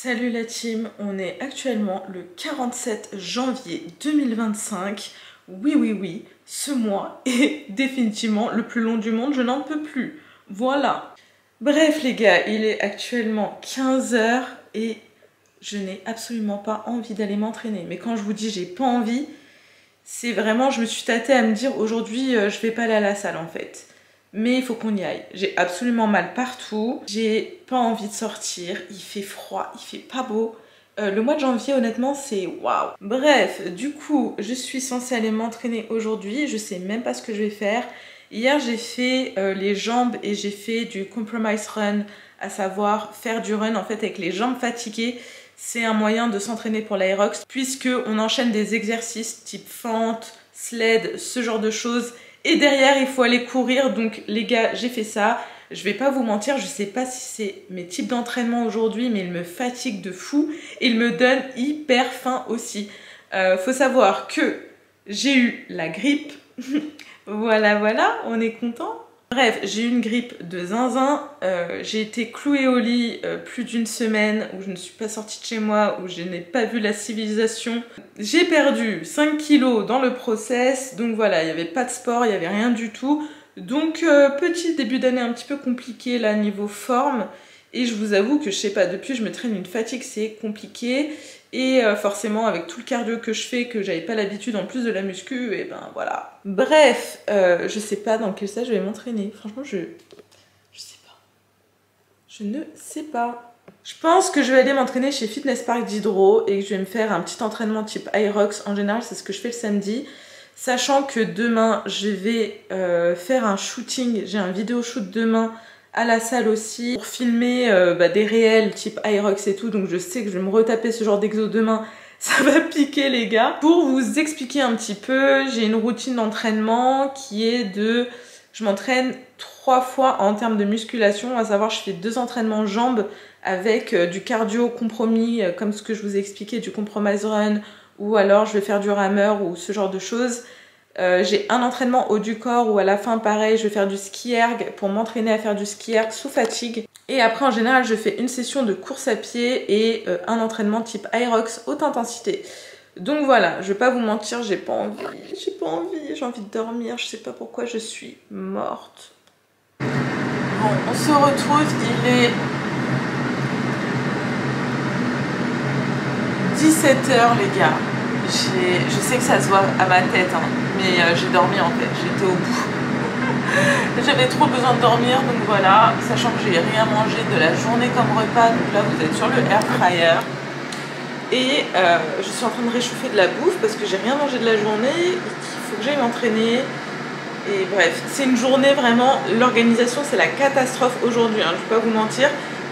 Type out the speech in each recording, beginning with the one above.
Salut la team, on est actuellement le 47 janvier 2025. Oui, ce mois est définitivement le plus long du monde, je n'en peux plus. Voilà. Bref les gars, il est actuellement 15 h et je n'ai absolument pas envie d'aller m'entraîner. Mais quand je vous dis j'ai pas envie, c'est vraiment, je me suis tâtée à me dire aujourd'hui je vais pas aller à la salle en fait. Mais il faut qu'on y aille. J'ai absolument mal partout. J'ai pas envie de sortir. Il fait froid, il fait pas beau. Le mois de janvier, honnêtement, c'est waouh. Bref, du coup, je suis censée aller m'entraîner aujourd'hui. Je sais même pas ce que je vais faire. Hier, j'ai fait les jambes et j'ai fait du compromise run, à savoir faire du run en fait avec les jambes fatiguées. C'est un moyen de s'entraîner pour l'aérox puisque on enchaîne des exercices type fente, sled, ce genre de choses. Et derrière, il faut aller courir. Donc les gars, j'ai fait ça. Je vais pas vous mentir, je sais pas si c'est mes types d'entraînement aujourd'hui, mais ils me fatiguent de fou. Et ils me donnent hyper faim aussi. Faut savoir que j'ai eu la grippe. Voilà, on est content. Bref, j'ai eu une grippe de zinzin. J'ai été clouée au lit plus d'une semaine où je ne suis pas sortie de chez moi, où je n'ai pas vu la civilisation. J'ai perdu 5 kilos dans le process. Donc voilà, il n'y avait pas de sport, il n'y avait rien du tout. Donc petit début d'année un petit peu compliqué là niveau forme. Et je vous avoue que je sais pas, depuis je me traîne une fatigue, c'est compliqué. Et forcément avec tout le cardio que je fais, que j'avais pas l'habitude en plus de la muscu, et ben voilà. Bref, je sais pas dans quel stage je vais m'entraîner. Franchement, je sais pas. Je ne sais pas. Je pense que je vais aller m'entraîner chez Fitness Park d'Hydro et que je vais me faire un petit entraînement type Aerox. En général, c'est ce que je fais le samedi. Sachant que demain, je vais faire un shooting. J'ai un vidéo shoot demain à la salle aussi pour filmer des réels type Aerox et tout. Donc je sais que je vais me retaper ce genre d'exo demain. Ça va piquer les gars. Pour vous expliquer un petit peu, j'ai une routine d'entraînement qui est de... Je m'entraîne 3 fois en termes de musculation. À savoir, je fais 2 entraînements jambes avec du cardio compromis comme ce que je vous ai expliqué, du compromise run. Ou alors je vais faire du rameur ou ce genre de choses. J'ai un entraînement haut du corps où à la fin pareil je vais faire du ski erg pour m'entraîner à faire du ski erg sous fatigue. Et après en général je fais une session de course à pied et un entraînement type Aerox haute intensité. Donc voilà, je vais pas vous mentir, j'ai pas envie, j'ai envie de dormir, je sais pas pourquoi je suis morte. Bon, on se retrouve, il est 17 h les gars. Je sais que ça se voit à ma tête, hein, mais j'ai dormi en fait, j'étais au bout. J'avais trop besoin de dormir, donc voilà, sachant que j'ai rien mangé de la journée comme repas, donc là vous êtes sur le air fryer. Et je suis en train de réchauffer de la bouffe parce que j'ai rien mangé de la journée, il faut que j'aille m'entraîner. Et bref, c'est une journée vraiment, l'organisation c'est la catastrophe aujourd'hui, hein, je vais pas vous mentir.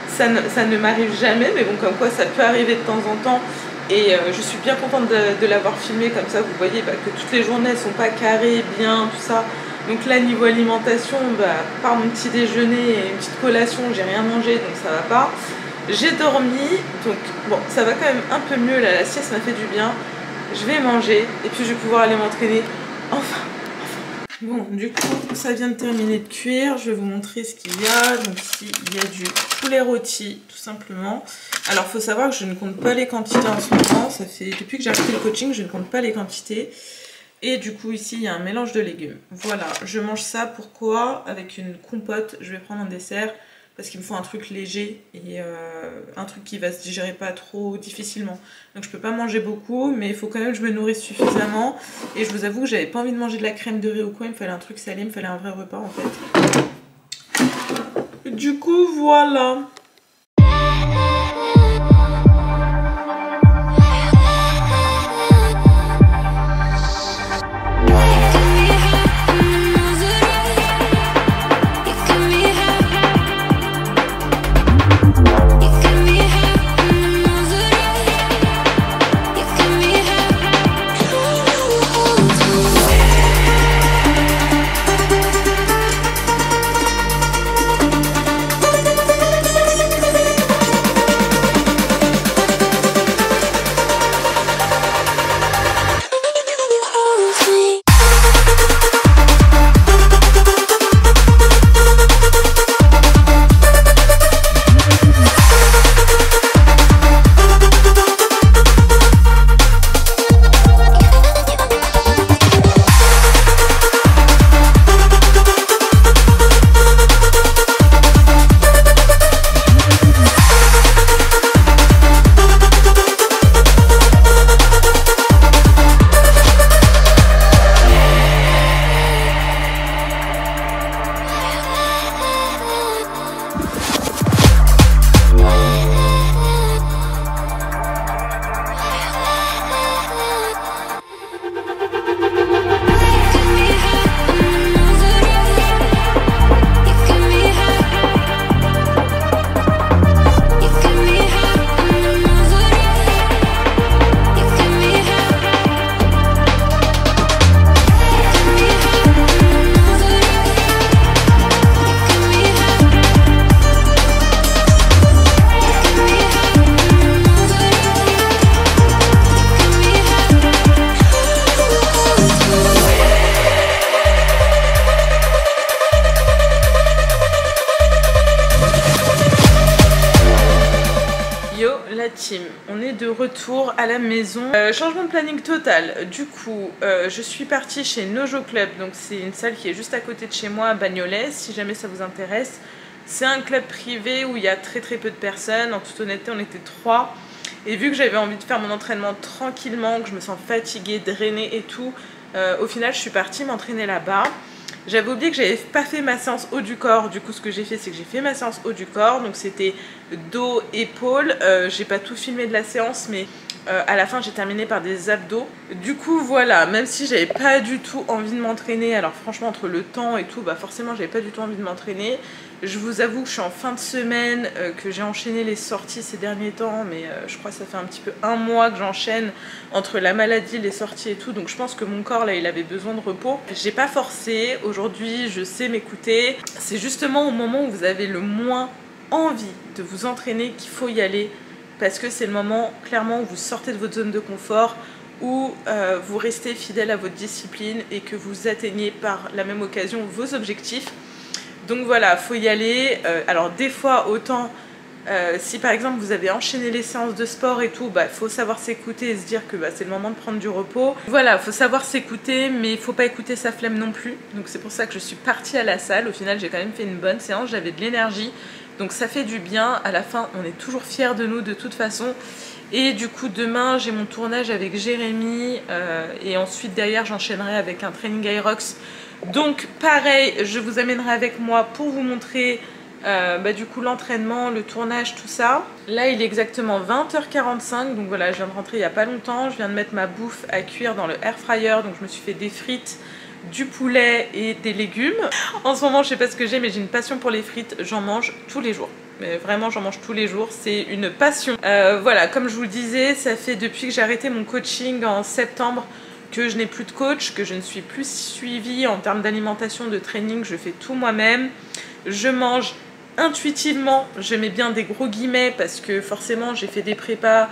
Ça ne m'arrive jamais, mais bon comme quoi ça peut arriver de temps en temps. Et je suis bien contente de l'avoir filmé comme ça, vous voyez que toutes les journées elles sont pas carrées, bien, tout ça. Donc là niveau alimentation, par mon petit déjeuner et une petite collation, j'ai rien mangé donc ça va pas. J'ai dormi, donc bon ça va quand même un peu mieux là, la sieste m'a fait du bien. Je vais manger et puis je vais pouvoir aller m'entraîner enfin. Bon, du coup, ça vient de terminer de cuire. Je vais vous montrer ce qu'il y a. Donc ici, il y a du poulet rôti, tout simplement. Alors, il faut savoir que je ne compte pas les quantités en ce moment. Ça fait depuis que j'ai arrêté le coaching, je ne compte pas les quantités. Et du coup, ici, il y a un mélange de légumes. Voilà, je mange ça. Pourquoi? Avec une compote, je vais prendre un dessert. Parce qu'il me faut un truc léger et un truc qui va se digérer pas trop difficilement. Donc je peux pas manger beaucoup, mais il faut quand même que je me nourrisse suffisamment. Et je vous avoue que j'avais pas envie de manger de la crème de riz ou quoi, il me fallait un truc salé, il me fallait un vrai repas en fait. Du coup voilà. la team, on est de retour à la maison. Changement de planning total. Du coup, je suis partie chez Nojo Club. Donc c'est une salle qui est juste à côté de chez moi à Bagnolet, si jamais ça vous intéresse. C'est un club privé où il y a très peu de personnes. En toute honnêteté, on était 3. Et vu que j'avais envie de faire mon entraînement tranquillement, que je me sens fatiguée, drainée et tout, au final je suis partie m'entraîner là-bas. J'avais oublié que j'avais pas fait ma séance haut du corps. Du coup, ce que j'ai fait, c'est que j'ai fait ma séance haut du corps. Donc c'était dos, épaules. J'ai pas tout filmé de la séance, mais à la fin j'ai terminé par des abdos. Du coup voilà, même si j'avais pas du tout envie de m'entraîner, alors franchement entre le temps et tout, bah forcément j'avais pas du tout envie de m'entraîner. Je vous avoue que je suis en fin de semaine, que j'ai enchaîné les sorties ces derniers temps, mais je crois que ça fait un petit peu 1 mois que j'enchaîne entre la maladie, les sorties et tout, donc je pense que mon corps là il avait besoin de repos. J'ai pas forcé, aujourd'hui je sais m'écouter. C'est justement au moment où vous avez le moins envie de vous entraîner qu'il faut y aller, parce que c'est le moment clairement où vous sortez de votre zone de confort, où vous restez fidèle à votre discipline et que vous atteignez par la même occasion vos objectifs. Donc voilà, faut y aller. Alors des fois, autant si par exemple vous avez enchaîné les séances de sport et tout, bah faut savoir s'écouter et se dire que bah, c'est le moment de prendre du repos. Voilà, faut savoir s'écouter, mais il faut pas écouter sa flemme non plus. Donc c'est pour ça que je suis partie à la salle. Au final, j'ai quand même fait une bonne séance, j'avais de l'énergie. Donc ça fait du bien. À la fin, on est toujours fiers de nous de toute façon. Et du coup, demain, j'ai mon tournage avec Jérémy. Et ensuite, derrière, j'enchaînerai avec un training Aerox. Donc pareil, je vous amènerai avec moi pour vous montrer du coup l'entraînement, le tournage, tout ça. Là il est exactement 20h45, donc voilà, je viens de rentrer il n'y a pas longtemps. Je viens de mettre ma bouffe à cuire dans le air fryer, donc je me suis fait des frites, du poulet et des légumes. En ce moment je sais pas ce que j'ai, mais j'ai une passion pour les frites, j'en mange tous les jours. Mais vraiment j'en mange tous les jours, c'est une passion. Voilà, comme je vous le disais, ça fait depuis que j'ai arrêté mon coaching en septembre que je n'ai plus de coach, que je ne suis plus suivie en termes d'alimentation, de training, je fais tout moi-même. Je mange intuitivement, je mets bien des gros guillemets parce que forcément j'ai fait des prépas,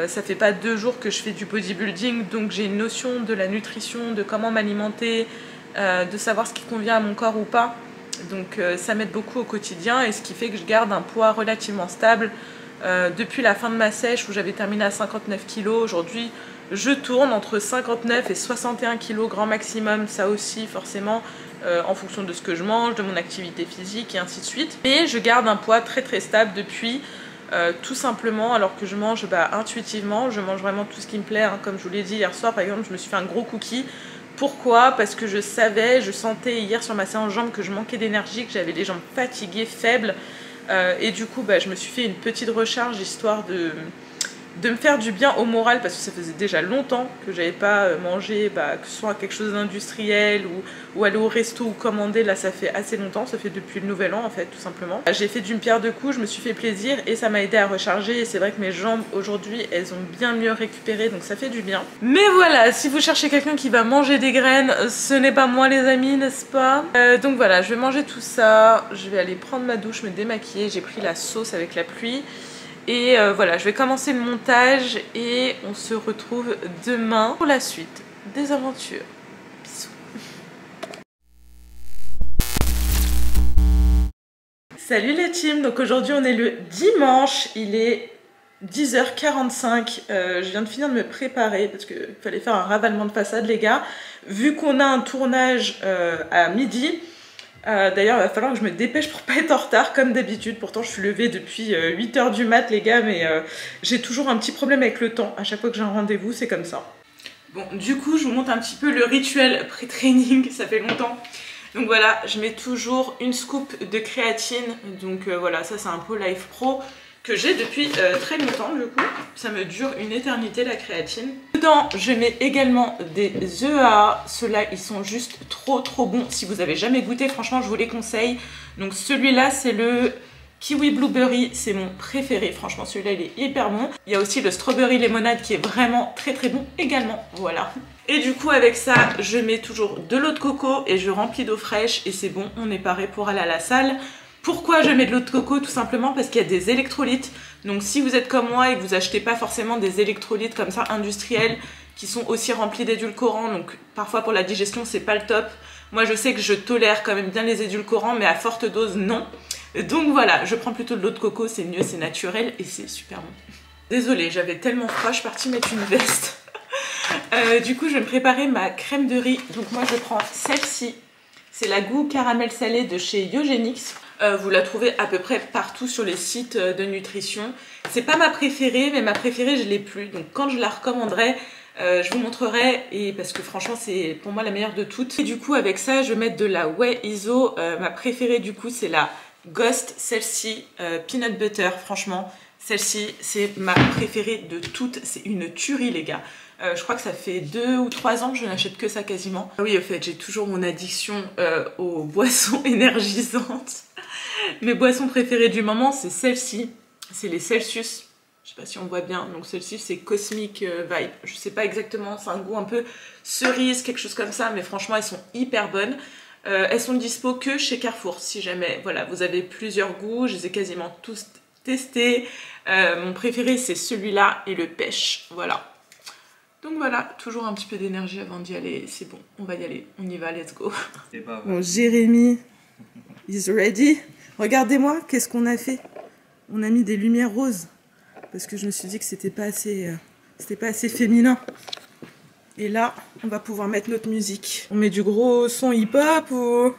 ça fait pas 2 jours que je fais du bodybuilding, donc j'ai une notion de la nutrition, de comment m'alimenter, de savoir ce qui convient à mon corps ou pas. Donc ça m'aide beaucoup au quotidien et ce qui fait que je garde un poids relativement stable. Depuis la fin de ma sèche où j'avais terminé à 59 kg, aujourd'hui je tourne entre 59 et 61 kg grand maximum, ça aussi forcément en fonction de ce que je mange, de mon activité physique et ainsi de suite. Mais je garde un poids très stable depuis, tout simplement, alors que je mange intuitivement, je mange vraiment tout ce qui me plaît, hein. Comme je vous l'ai dit hier soir par exemple, je me suis fait un gros cookie. Pourquoi? Parce que je savais, je sentais hier sur ma séance jambes que je manquais d'énergie, que j'avais les jambes fatiguées, faibles. Et du coup je me suis fait une petite recharge histoire de me faire du bien au moral, parce que ça faisait déjà longtemps que j'avais pas mangé que ce soit quelque chose d'industriel ou aller au resto ou commander. Là ça fait assez longtemps, ça fait depuis le nouvel an en fait, tout simplement. J'ai fait d'une pierre deux coups, je me suis fait plaisir et ça m'a aidé à recharger, et c'est vrai que mes jambes aujourd'hui elles ont bien mieux récupéré, donc ça fait du bien. Mais voilà, si vous cherchez quelqu'un qui va manger des graines, ce n'est pas moi les amis, n'est-ce pas? Donc voilà, je vais manger tout ça, je vais aller prendre ma douche, me démaquiller, j'ai pris la sauce avec la pluie. Et voilà, je vais commencer le montage et on se retrouve demain pour la suite des aventures. Bisous. Salut les teams, donc aujourd'hui on est le dimanche, il est 10h45, je viens de finir de me préparer parce qu'il fallait faire un ravalement de façade les gars. Vu qu'on a un tournage à midi, d'ailleurs il va falloir que je me dépêche pour pas être en retard comme d'habitude. Pourtant je suis levée depuis 8h du mat les gars, mais j'ai toujours un petit problème avec le temps. À chaque fois que j'ai un rendez-vous c'est comme ça. Bon, du coup je vous montre un petit peu le rituel pré-training, ça fait longtemps. Donc voilà, je mets toujours une scoop de créatine. Donc voilà, ça c'est un Pro Life Pro que j'ai depuis très longtemps du coup. Ça me dure une éternité la créatine. Dedans, je mets également des EAA. Ceux-là, ils sont juste trop bons. Si vous avez jamais goûté, franchement, je vous les conseille. Donc celui-là, c'est le Kiwi Blueberry. C'est mon préféré. Franchement, celui-là, il est hyper bon. Il y a aussi le Strawberry Lemonade qui est vraiment très bon également. Voilà. Et du coup, avec ça, je mets toujours de l'eau de coco et je remplis d'eau fraîche. Et c'est bon, on est paré pour aller à la salle. Pourquoi je mets de l'eau de coco? Tout simplement parce qu'il y a des électrolytes. Donc si vous êtes comme moi et que vous achetez pas forcément des électrolytes comme ça industriels qui sont aussi remplis d'édulcorants, donc parfois pour la digestion c'est pas le top. Moi je sais que je tolère quand même bien les édulcorants, mais à forte dose non. Donc voilà, je prends plutôt de l'eau de coco, c'est mieux, c'est naturel et c'est super bon. Désolée, j'avais tellement froid, je suis partie mettre une veste. Du coup, je vais me préparer ma crème de riz. Donc moi, je prends celle-ci. C'est la goût caramel salé de chez Yogenix. Vous la trouvez à peu près partout sur les sites de nutrition. C'est pas ma préférée, mais ma préférée, je l'ai plus. Donc quand je la recommanderai, je vous montrerai. Et parce que franchement, c'est pour moi la meilleure de toutes. Et du coup, avec ça, je vais mettre de la Whey Iso. Ma préférée, du coup, c'est la Ghost. Celle-ci, Peanut Butter, franchement. Celle-ci, c'est ma préférée de toutes. C'est une tuerie, les gars. Je crois que ça fait 2 ou 3 ans que je n'achète que ça quasiment. Oui, en fait, j'ai toujours mon addiction aux boissons énergisantes. Mes boissons préférées du moment, c'est celle-ci. C'est les Celsius. Je sais pas si on voit bien. Donc celle-ci, c'est Cosmic Vibe. Je sais pas exactement, c'est un goût un peu cerise, quelque chose comme ça. Mais franchement, elles sont hyper bonnes. Elles sont dispo que chez Carrefour. Si jamais, voilà, vous avez plusieurs goûts. Je les ai quasiment tous testés. Mon préféré, c'est celui-là et le pêche. Voilà. Donc voilà, toujours un petit peu d'énergie avant d'y aller. C'est bon, on va y aller. On y va, let's go. Bon, Jérémy is ready. Regardez-moi, qu'est-ce qu'on a fait? On a mis des lumières roses. Parce que je me suis dit que c'était pas assez féminin. Et là, on va pouvoir mettre notre musique. On met du gros son hip-hop ou...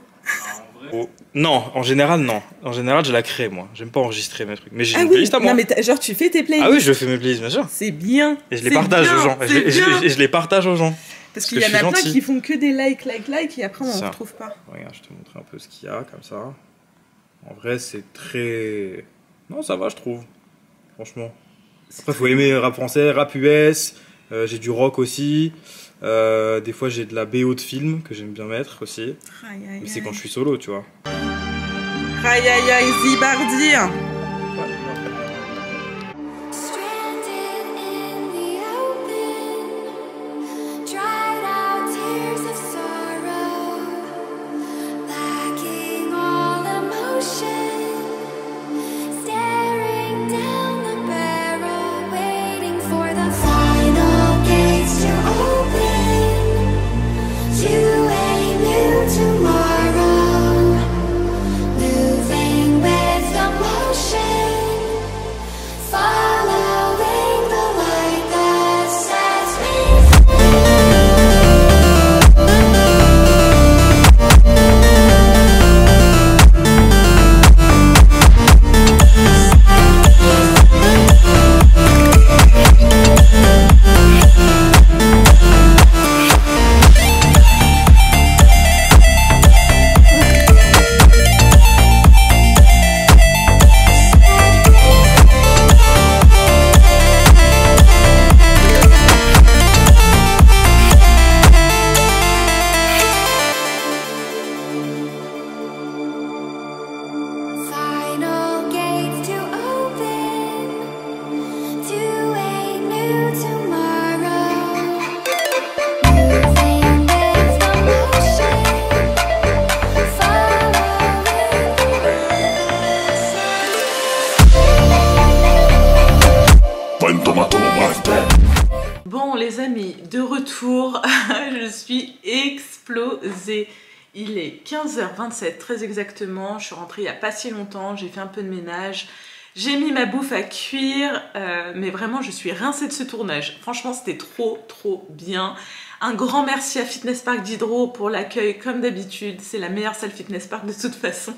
Oh. Non, en général, non. En général, je la crée, moi. J'aime pas enregistrer mes trucs. Mais j'ai une playlist à moi. Non, mais genre, tu fais tes playlists. Ah oui, je fais mes playlists, bien sûr. C'est bien. Et je les partage aux gens. Et je les partage aux gens. Parce qu'il y en a plein qui font que des likes, et après, on ne retrouve pas. Regarde, je te montre un peu ce qu'il y a, comme ça. En vrai, c'est très... Non, ça va, je trouve. Franchement. Après, faut aimer rap français, rap US. J'ai du rock aussi. Des fois, j'ai de la BO de film que j'aime bien mettre aussi. Mais c'est quand je suis solo, tu vois. Aïe aïe aïe, Zibardi. Bon les amis, de retour, je suis explosée. Il est 15h27 très exactement, je suis rentrée il n'y a pas si longtemps, j'ai fait un peu de ménage. J'ai mis ma bouffe à cuire, mais vraiment je suis rincée de ce tournage. Franchement c'était trop bien. Un grand merci à Fitness Park d'Hydro pour l'accueil comme d'habitude. C'est la meilleure salle Fitness Park de toute façon.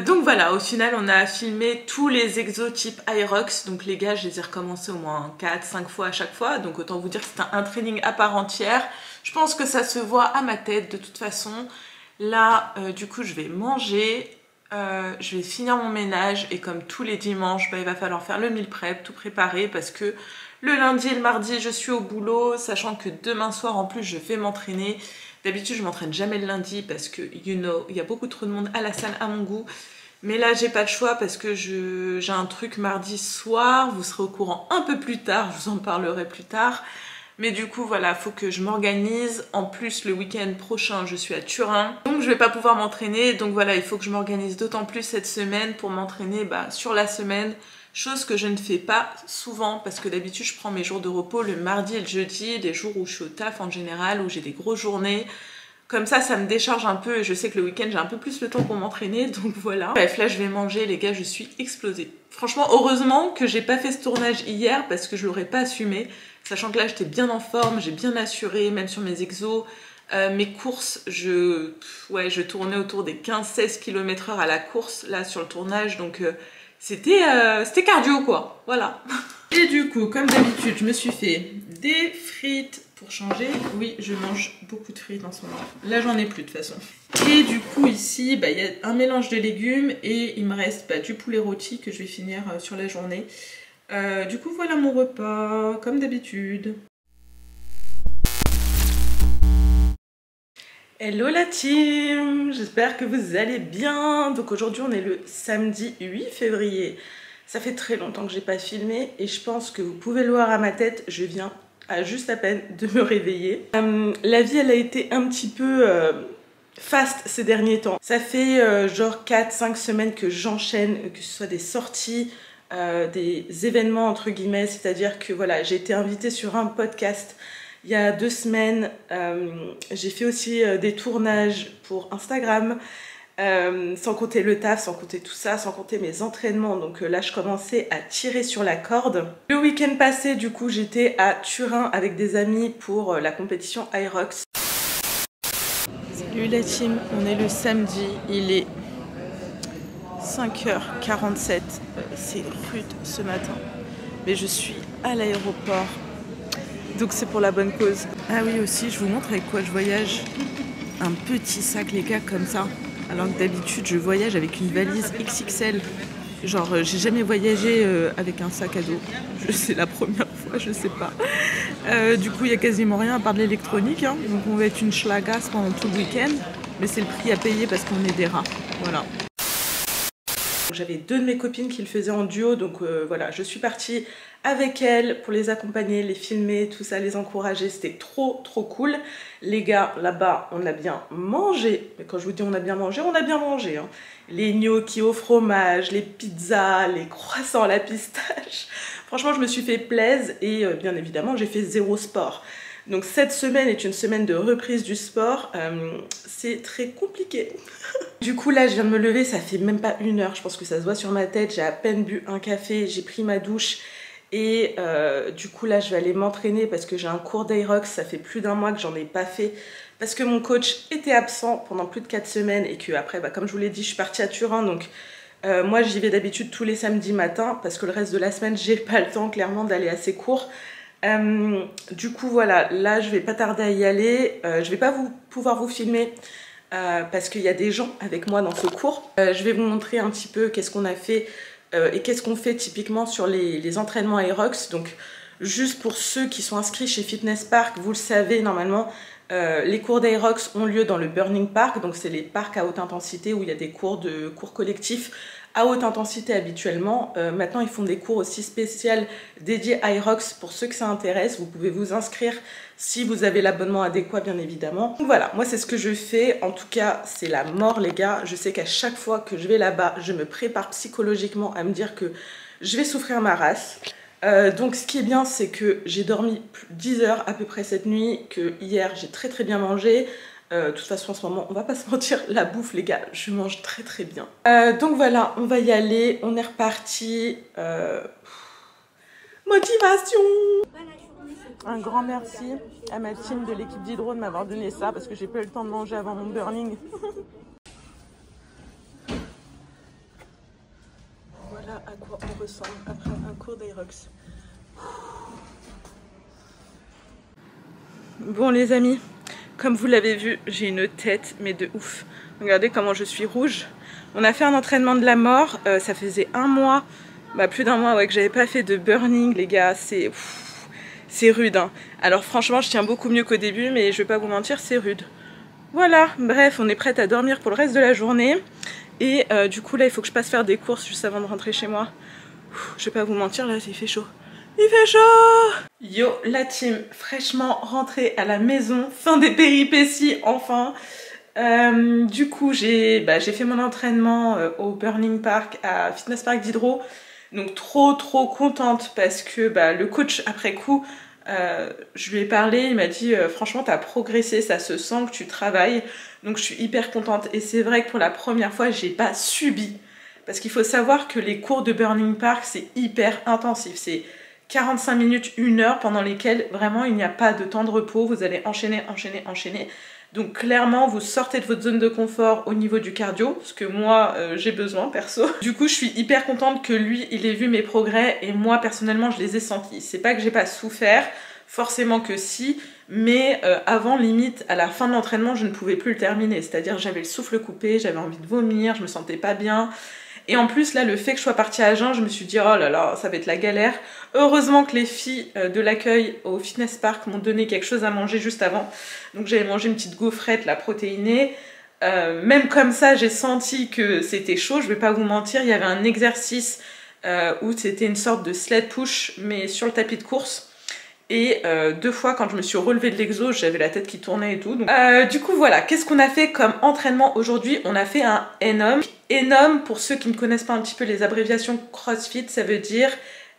Donc voilà, au final on a filmé tous les exos type Aerox. Donc les gars, je les ai recommencés au moins 4-5 fois à chaque fois. Donc autant vous dire que c'est un training à part entière. Je pense que ça se voit à ma tête de toute façon. Là, du coup je vais manger. Je vais finir mon ménage et comme tous les dimanches, il va falloir faire le meal prep, tout préparer parce que le lundi et le mardi je suis au boulot, sachant que demain soir en plus je vais m'entraîner. D'habitude je m'entraîne jamais le lundi parce que il y a beaucoup trop de monde à la salle à mon goût. Mais là j'ai pas le choix parce que j'ai un truc mardi soir, vous serez au courant un peu plus tard, je vous en parlerai plus tard. Mais du coup voilà, faut que je m'organise. En plus le week-end prochain je suis à Turin, donc je vais pas pouvoir m'entraîner. Donc voilà, il faut que je m'organise d'autant plus cette semaine pour m'entraîner sur la semaine. Chose que je ne fais pas souvent parce que d'habitude je prends mes jours de repos le mardi et le jeudi, des jours où je suis au taf en général, où j'ai des grosses journées. Comme ça me décharge un peu et je sais que le week-end j'ai un peu plus le temps pour m'entraîner, donc voilà. Bref, là je vais manger, les gars, je suis explosée. Franchement, heureusement que j'ai pas fait ce tournage hier parce que je l'aurais pas assumé, sachant que là j'étais bien en forme, j'ai bien assuré, même sur mes exos. Mes courses, je tournais autour des 15-16 km/h à la course, là sur le tournage, donc c'était cardio quoi, voilà. Et du coup, comme d'habitude, je me suis fait des frites pour changer. Oui, je mange beaucoup de frites en ce moment. Là, j'en ai plus de toute façon. Et du coup, ici, il y a un mélange de légumes et il me reste du poulet rôti que je vais finir sur la journée. Du coup, voilà mon repas, comme d'habitude. Hello la team, j'espère que vous allez bien. Donc aujourd'hui, on est le samedi 8 février. Ça fait très longtemps que j'ai pas filmé et je pense que vous pouvez le voir à ma tête, je viens juste à peine de me réveiller. La vie, elle a été un petit peu fast ces derniers temps. Ça fait genre 4-5 semaines que j'enchaîne, que ce soit des sorties, des événements entre guillemets, c'est-à-dire que voilà, j'ai été invitée sur un podcast il y a 2 semaines. J'ai fait aussi des tournages pour Instagram. Sans compter le taf, sans compter tout ça, sans compter mes entraînements. Donc là, je commençais à tirer sur la corde. Le week-end passé, du coup, j'étais à Turin avec des amis pour la compétition Aerox. Salut la team, on est le samedi, il est 5h47. C'est rude ce matin, mais je suis à l'aéroport, donc c'est pour la bonne cause. Ah oui, aussi, je vous montre avec quoi je voyage. Un petit sac, les gars, comme ça. Alors que d'habitude, je voyage avec une valise XXL. Genre, j'ai jamais voyagé avec un sac à dos. C'est la première fois, je sais pas. Du coup, il y a quasiment rien à part de l'électronique. Hein. Donc, on va être une schlagasse pendant tout le week-end. Mais c'est le prix à payer parce qu'on est des rats. Voilà. J'avais 2 de mes copines qui le faisaient en duo. Donc, voilà, je suis partie avec elles pour les accompagner, les filmer, tout ça, les encourager. C'était trop cool. Les gars, là-bas, on a bien mangé. Mais quand je vous dis on a bien mangé, on a bien mangé. Hein. Les gnocchis au fromage, les pizzas, les croissants à la pistache. Franchement, je me suis fait plaisir et bien évidemment, j'ai fait 0 sport. Donc cette semaine est une semaine de reprise du sport. C'est très compliqué. Du coup, là, je viens de me lever, ça fait même pas 1 heure. Je pense que ça se voit sur ma tête. J'ai à peine bu un café, j'ai pris ma douche. Et du coup là je vais aller m'entraîner parce que j'ai un cours d'Aerox, ça fait plus d'1 mois que j'en ai pas fait parce que mon coach était absent pendant plus de 4 semaines et que après comme je vous l'ai dit, je suis partie à Turin, donc moi j'y vais d'habitude tous les samedis matins parce que le reste de la semaine j'ai pas le temps clairement d'aller à ces cours. Du coup voilà, là je vais pas tarder à y aller, je vais pas pouvoir vous filmer parce qu'il y a des gens avec moi dans ce cours. Je vais vous montrer un petit peu qu'est-ce qu'on a fait et qu'est-ce qu'on fait typiquement sur les entraînements Aerox. Donc juste pour ceux qui sont inscrits chez Fitness Park, vous le savez normalement, les cours d'Aerox ont lieu dans le Burning Park, donc c'est les parcs à haute intensité où il y a des cours collectifs à haute intensité habituellement. Maintenant ils font des cours aussi spéciaux dédiés à Aerox pour ceux que ça intéresse. Vous pouvez vous inscrire si vous avez l'abonnement adéquat bien évidemment. Donc voilà, moi c'est ce que je fais, en tout cas c'est la mort les gars. Je sais qu'à chaque fois que je vais là-bas, je me prépare psychologiquement à me dire que je vais souffrir ma race. Donc ce qui est bien, c'est que j'ai dormi 10 heures à peu près cette nuit, que hier j'ai très bien mangé. De toute façon en ce moment on va pas se mentir, la bouffe les gars, je mange très bien. Donc voilà, on va y aller, on est reparti. Motivation. Un grand merci à ma team de l'équipe d'Hydro de m'avoir donné ça parce que j'ai pas eu le temps de manger avant mon burning. Voilà à quoi on ressemble après un cours d'Aerox. Bon les amis, comme vous l'avez vu, j'ai une tête mais de ouf. Regardez comment je suis rouge. On a fait un entraînement de la mort, ça faisait 1 mois, plus d'1 mois que j'avais pas fait de burning les gars, c'est rude. Hein. Alors franchement je tiens beaucoup mieux qu'au début mais je vais pas vous mentir, c'est rude. Voilà, bref, on est prête à dormir pour le reste de la journée. Et du coup là il faut que je passe faire des courses juste avant de rentrer chez moi. Je vais pas vous mentir, là il fait chaud. Il fait chaud! Yo la team, fraîchement rentrée à la maison, fin des péripéties enfin. Du coup j'ai fait mon entraînement au Burning Park, à Fitness Park d'Hydro. Donc trop contente parce que le coach après coup Je lui ai parlé, il m'a dit franchement t'as progressé, ça se sent que tu travailles, donc je suis hyper contente. Et c'est vrai que pour la première fois j'ai pas subi, parce qu'il faut savoir que les cours de Burning Park c'est hyper intensif, c'est 45 minutes, 1 heure pendant lesquelles vraiment il n'y a pas de temps de repos, vous allez enchaîner, enchaîner, enchaîner. Donc clairement vous sortez de votre zone de confort au niveau du cardio, ce que moi j'ai besoin perso. Du coup je suis hyper contente que lui il ait vu mes progrès et moi personnellement je les ai sentis. C'est pas que j'ai pas souffert, forcément que si, mais avant limite à la fin de l'entraînement je ne pouvais plus le terminer. C'est-à-dire j'avais le souffle coupé, j'avais envie de vomir, je me sentais pas bien. Et en plus, là, le fait que je sois partie à jeun, je me suis dit, oh là là, ça va être la galère. Heureusement que les filles de l'accueil au Fitness Park m'ont donné quelque chose à manger juste avant. Donc j'avais mangé une petite gaufrette, la protéinée. Même comme ça, j'ai senti que c'était chaud, je vais pas vous mentir. Il y avait un exercice où c'était une sorte de sled push, mais sur le tapis de course. Et 2 fois, quand je me suis relevée de l'exo, j'avais la tête qui tournait et tout. Donc, du coup, voilà. Qu'est-ce qu'on a fait comme entraînement aujourd'hui? On a fait un ENOM. ENOM, pour ceux qui ne connaissent pas un petit peu les abréviations CrossFit, ça veut dire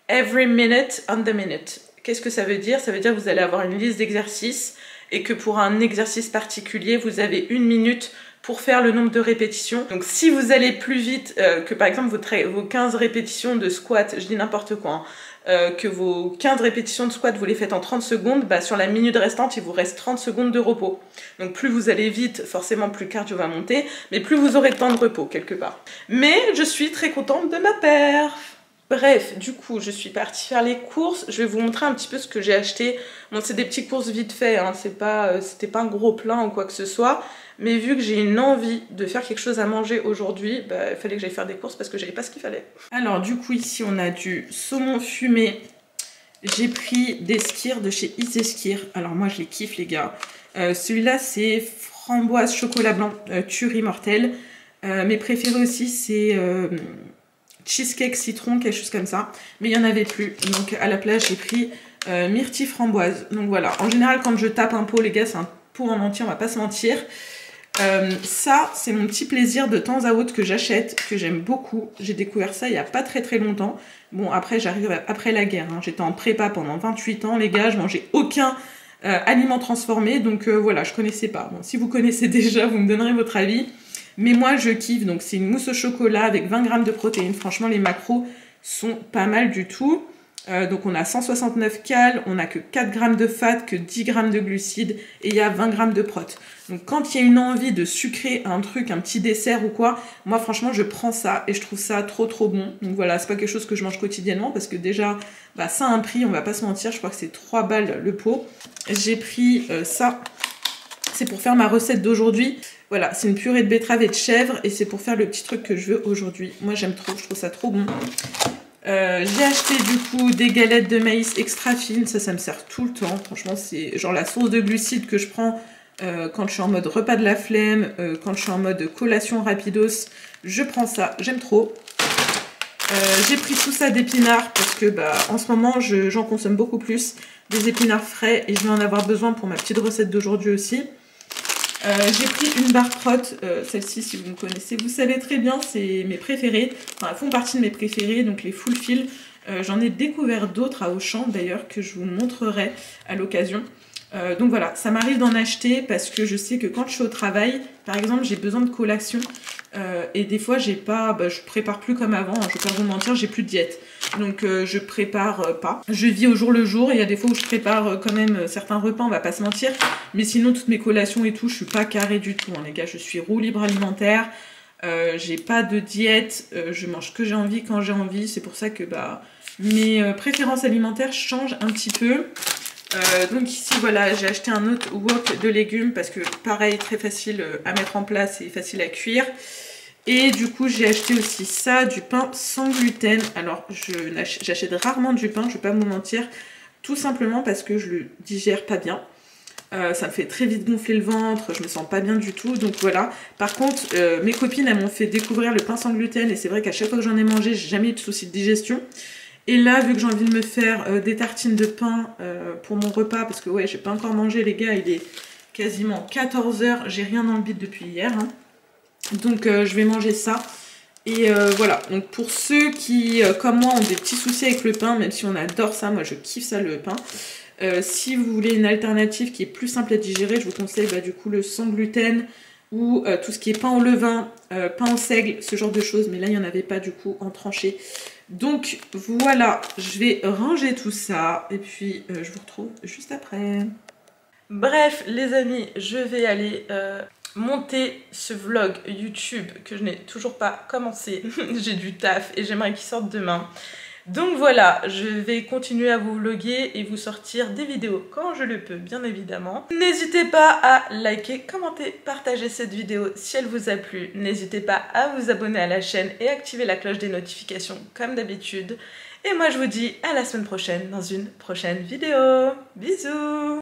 Every Minute on the Minute. Qu'est-ce que ça veut dire? Ça veut dire que vous allez avoir une liste d'exercices et que pour un exercice particulier, vous avez 1 minute pour faire le nombre de répétitions. Donc si vous allez plus vite que par exemple vos 15 répétitions de squat, je dis n'importe quoi, que vos 15 répétitions de squat vous les faites en 30 secondes, bah sur la minute restante il vous reste 30 secondes de repos. Donc plus vous allez vite, forcément plus le cardio va monter, mais plus vous aurez de temps de repos quelque part. Mais je suis très contente de ma perf. Bref, du coup, je suis partie faire les courses. Je vais vous montrer un petit peu ce que j'ai acheté. Bon, c'est des petites courses vite fait, hein. C'était pas un gros plein ou quoi que ce soit. Mais vu que j'ai une envie de faire quelque chose à manger aujourd'hui, bah, il fallait que j'aille faire des courses parce que j'avais pas ce qu'il fallait. Alors, du coup, ici, on a du saumon fumé. J'ai pris des skyrs de chez Easy Skyr. Alors, moi, je les kiffe, les gars. Celui-là, c'est framboise chocolat blanc, tuerie mortelle. Mes préférés aussi, c'est... cheesecake citron, quelque chose comme ça, mais il n'y en avait plus, donc à la place j'ai pris myrtille framboise. Donc voilà, en général quand je tape un pot, les gars, c'est un pot en entier, on va pas se mentir. Ça c'est mon petit plaisir de temps à autre que j'achète, que j'aime beaucoup. J'ai découvert ça il y a pas très longtemps. Bon, après j'arrive après la guerre, hein. J'étais en prépa pendant 28 ans, les gars, je mangeais aucun aliment transformé, donc voilà, je connaissais pas. Bon, si vous connaissez déjà, vous me donnerez votre avis. Mais moi je kiffe, donc c'est une mousse au chocolat avec 20 grammes de protéines. Franchement les macros sont pas mal du tout. Donc on a 169 cales, on a que 4 grammes de fat, que 10 grammes de glucides et il y a 20 grammes de prot. Donc quand il y a une envie de sucrer un truc, un petit dessert ou quoi, moi franchement je prends ça et je trouve ça trop bon. Donc voilà, c'est pas quelque chose que je mange quotidiennement parce que déjà bah, ça a un prix, on va pas se mentir, je crois que c'est 3 balles le pot. J'ai pris ça, c'est pour faire ma recette d'aujourd'hui. Voilà, c'est une purée de betterave et de chèvre et c'est pour faire le petit truc que je veux aujourd'hui. Moi j'aime trop, je trouve ça trop bon. J'ai acheté du coup des galettes de maïs extra fines, ça me sert tout le temps. Franchement c'est genre la source de glucides que je prends quand je suis en mode repas de la flemme, quand je suis en mode collation rapidos. Je prends ça, j'aime trop. J'ai pris tout ça d'épinards parce que bah, en ce moment j'en consomme beaucoup plus. Des épinards frais et je vais en avoir besoin pour ma petite recette d'aujourd'hui aussi. J'ai pris une barre prot, celle-ci si vous me connaissez, vous savez très bien, c'est mes préférées, enfin elles font partie de mes préférées, donc les full fill. J'en ai découvert d'autres à Auchan d'ailleurs que je vous montrerai à l'occasion. Donc voilà, ça m'arrive d'en acheter parce que je sais que quand je suis au travail, par exemple j'ai besoin de collation et des fois j'ai pas, bah, je prépare plus comme avant, hein, je vais pas vous mentir, j'ai plus de diète. Donc je prépare pas. Je vis au jour le jour, il y a des fois où je prépare quand même certains repas, on va pas se mentir. Mais sinon toutes mes collations et tout, je suis pas carrée du tout, hein, les gars, je suis roue libre alimentaire. J'ai pas de diète, je mange que j'ai envie quand j'ai envie. C'est pour ça que bah, mes préférences alimentaires changent un petit peu. Donc ici voilà, j'ai acheté un autre wok de légumes parce que pareil, très facile à mettre en place et facile à cuire. Et du coup j'ai acheté aussi ça, du pain sans gluten. Alors j'achète rarement du pain, je vais pas vous mentir, tout simplement parce que je le digère pas bien. Ça me fait très vite gonfler le ventre, je me sens pas bien du tout, donc voilà. Par contre, mes copines elles m'ont fait découvrir le pain sans gluten et c'est vrai qu'à chaque fois que j'en ai mangé, j'ai jamais eu de soucis de digestion. Et là, vu que j'ai envie de me faire des tartines de pain pour mon repas, parce que ouais, j'ai pas encore mangé les gars, il est quasiment 14 h, j'ai rien dans le bide depuis hier. Hein. Donc je vais manger ça. Et voilà, donc pour ceux qui, comme moi, ont des petits soucis avec le pain, même si on adore ça, moi je kiffe ça le pain. Si vous voulez une alternative qui est plus simple à digérer, je vous conseille du coup le sans gluten ou tout ce qui est pain au levain, pain au seigle, ce genre de choses. Mais là, il n'y en avait pas du coup en tranché. Donc voilà, je vais ranger tout ça et puis je vous retrouve juste après. Bref, les amis, je vais aller monter ce vlog YouTube que je n'ai toujours pas commencé. J'ai du taf et j'aimerais qu'il sorte demain. Donc voilà, je vais continuer à vous vloguer et vous sortir des vidéos quand je le peux, bien évidemment. N'hésitez pas à liker, commenter, partager cette vidéo si elle vous a plu. N'hésitez pas à vous abonner à la chaîne et activer la cloche des notifications comme d'habitude. Et moi je vous dis à la semaine prochaine dans une prochaine vidéo. Bisous!